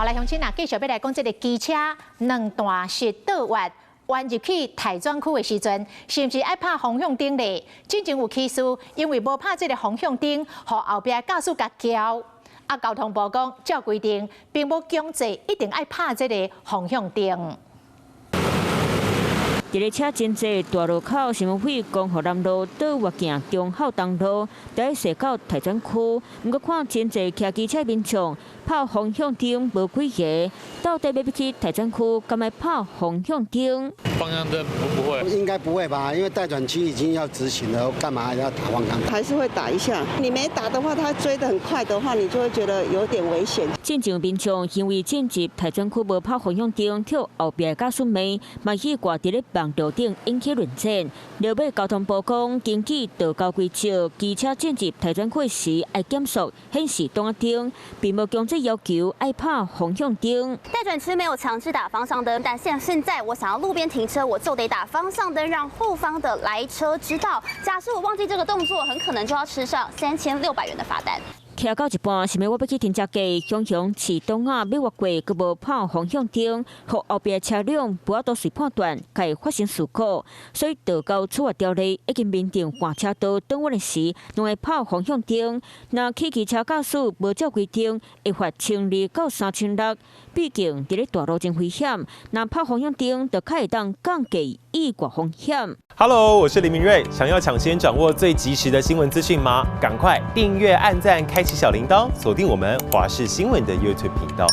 来乡亲啊，继续要来讲这个机车两段式倒弯入去台专区的时阵，是不是爱拍方向灯咧？之前有起事，因为无拍这个方向灯，互后壁驾驶甲桥。交通部讲，照规定，并无强制一定爱拍这个方向灯。 伫咧车真济大路口，新闻会公河南路倒越行中孝东路，在驶到台专区。毋过看真济骑机车民众拍方向灯无几个，到底要去台专区，敢爱拍方向灯？方向灯不会，应该不会吧？因为待转区已经要执行了，干嘛还要打方向灯？还是会打一下。你没打的话，他追得很快的话，你就会觉得有点危险。进前民众因为进入台专区无拍方向灯，跳后壁驾驶妹，嘛去挂伫咧棒道顶引起论战。落尾交通部讲，根据道交规则，机车进入台专区时爱减速显示动啊灯，并无强制要求爱拍方向灯。待转区没有强制打方向灯，但现在我想要路边停车，我就得打方向灯，让后方的来车知道。假设我忘记这个动作，很可能就要吃上3600元的罚单。 骑到一半，想要我要去停车格，雄雄市东啊要越过，佮无拍方向灯，互后边车辆不要都随判断，该发生事故。所以道交处罚条例已经明定，换车道转弯的时，拢会拍方向灯。若汽机车驾驶无照规定，会罚1200到3600。毕竟伫咧大路真危险，若拍方向灯，就较会当降低意外风险。Hello， 我是林明瑞。想要抢先掌握最及时的新闻资讯吗？赶快订阅、按赞、开启小铃铛，锁定我们华视新闻的 YouTube 频道。